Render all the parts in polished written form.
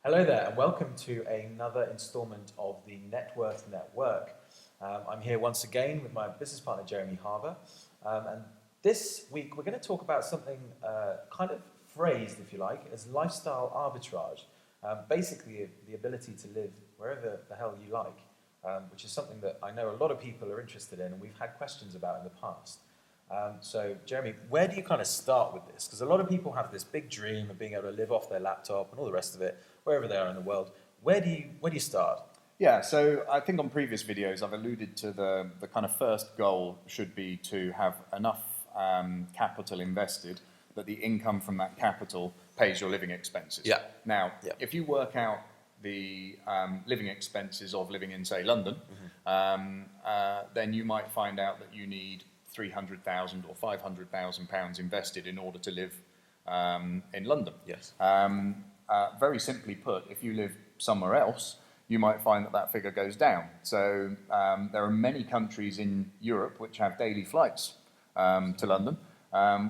Hello there, and welcome to another instalment of the Networth Network. I'm here once again with my business partner, Jeremy Harbour. And this week, we're going to talk about something kind of phrased, if you like, as lifestyle arbitrage. Basically, the ability to live wherever the hell you like, which is something that I know a lot of people are interested in, and we've had questions about in the past. So, Jeremy, where do you kind of start with this? Because a lot of people have this big dream of being able to live off their laptop and all the rest of it, wherever they are in the world. Where do you start? Yeah, so I think on previous videos I've alluded to the kind of first goal should be to have enough capital invested that the income from that capital pays your living expenses. Yeah. Now, if you work out the living expenses of living in, say, London, then you might find out that you need £300,000 or £500,000 invested in order to live in London. Yes. Very simply put, if you live somewhere else, you might find that that figure goes down. So there are many countries in Europe which have daily flights to London,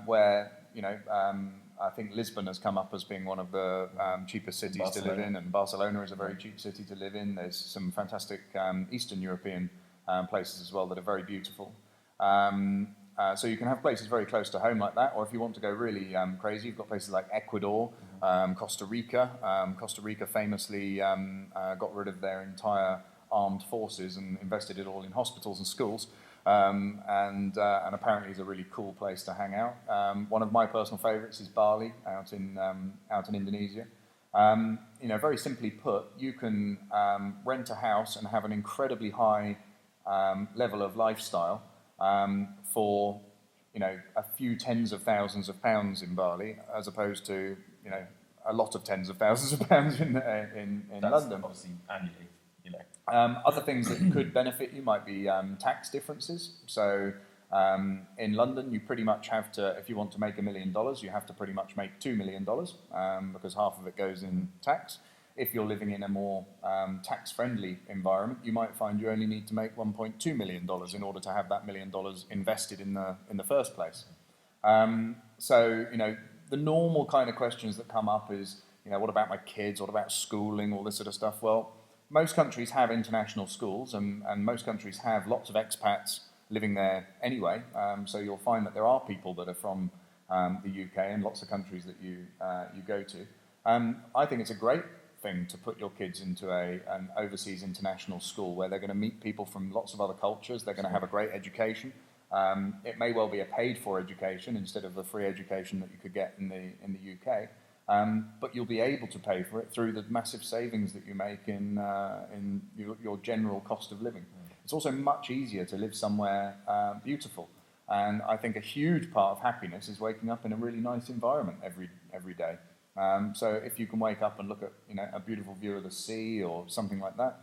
where I think Lisbon has come up as being one of the cheapest cities to live in, and Barcelona is a very cheap city to live in. There's some fantastic Eastern European places as well that are very beautiful. So you can have places very close to home like that, or if you want to go really crazy, you've got places like Ecuador, Costa Rica. Costa Rica famously got rid of their entire armed forces and invested it all in hospitals and schools, and apparently is a really cool place to hang out. One of my personal favourites is Bali, out in Indonesia. Very simply put, you can rent a house and have an incredibly high level of lifestyle for a few tens of thousands of pounds in Bali, as opposed to a lot of tens of thousands of pounds in London. Obviously annually, Other things that could benefit you might be tax differences. So in London, you pretty much have to, if you want to make $1 million, you have to pretty much make $2 million because half of it goes in tax. If you're living in a more tax-friendly environment, you might find you only need to make $1.2 million in order to have that $1 million invested in the first place. So the normal kind of questions that come up is, what about my kids? What about schooling? All this sort of stuff. Well, most countries have international schools, and most countries have lots of expats living there anyway. So you'll find that there are people that are from the UK and lots of countries that you go to. I think it's a great thing to put your kids into an overseas international school where they're going to meet people from lots of other cultures. They're going to have a great education. It may well be a paid-for education instead of the free education that you could get in the UK. But you'll be able to pay for it through the massive savings that you make in your general cost of living. It's also much easier to live somewhere beautiful. And I think a huge part of happiness is waking up in a really nice environment every day. So if you can wake up and look at a beautiful view of the sea or something like that,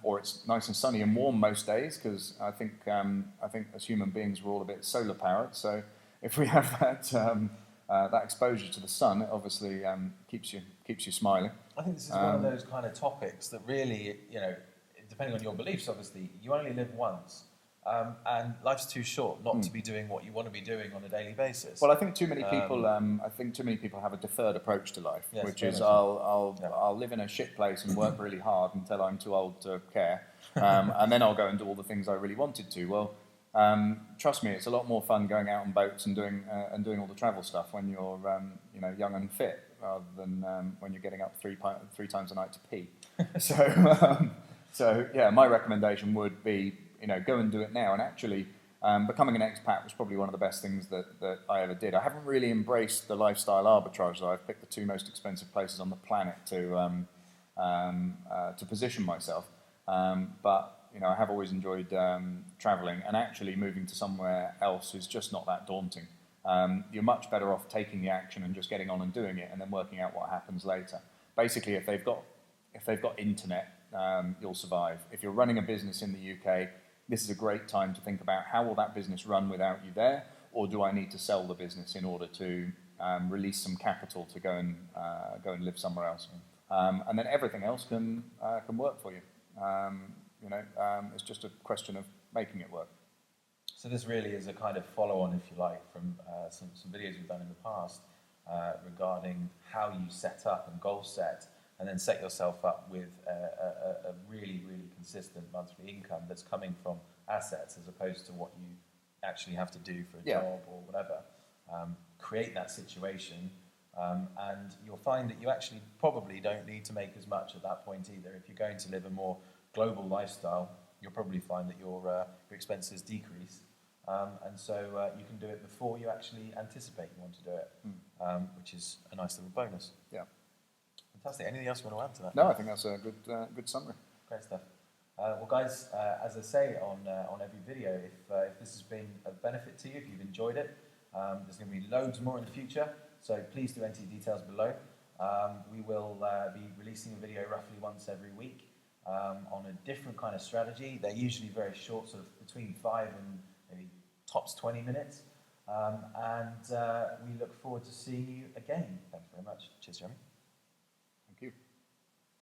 or it's nice and sunny and warm most days, because I think as human beings we're all a bit solar powered. So if we have that exposure to the sun, it obviously keeps you smiling. I think this is one of those kind of topics that really, depending on your beliefs, obviously, you only live once. And life's too short not to be doing what you want to be doing on a daily basis. Well, I think too many people. Have a deferred approach to life, yes, which is I'll live in a shit place and work really hard until I'm too old to care, and then I'll go and do all the things I really wanted to. Well, trust me, it's a lot more fun going out on boats and doing all the travel stuff when you're young and fit, rather than when you're getting up three times a night to pee. So yeah, my recommendation would be, go and do it now. And actually, becoming an expat was probably one of the best things that I ever did. I haven't really embraced the lifestyle arbitrage, though. I've picked the two most expensive places on the planet to position myself. But I have always enjoyed travelling, and actually moving to somewhere else is just not that daunting. You're much better off taking the action and just getting on and doing it, and then working out what happens later. Basically, if they've got internet, you'll survive. If you're running a business in the UK, this is a great time to think about how will that business run without you there, or do I need to sell the business in order to release some capital to go and live somewhere else, and then everything else can work for you. It's just a question of making it work. So this really is a kind of follow-on, if you like, from some videos we've done in the past regarding how you set up and goal set and then set yourself up with a really, really consistent monthly income that's coming from assets as opposed to what you actually have to do for a job or whatever. Create that situation, and you'll find that you actually probably don't need to make as much at that point either. If you're going to live a more global lifestyle, you'll probably find that your expenses decrease, and so you can do it before you actually anticipate you want to do it, which is a nice little bonus. Yeah. Fantastic. Anything else you want to add to that? No, I think that's a good summary. Great stuff. Well, guys, as I say on every video, if this has been of benefit to you, if you've enjoyed it, there's going to be loads more in the future, so please do enter your details below. We will be releasing a video roughly once every week on a different kind of strategy. They're usually very short, sort of between 5 and maybe tops 20 minutes. And we look forward to seeing you again. Thank you very much. Cheers, Jeremy. Thank you.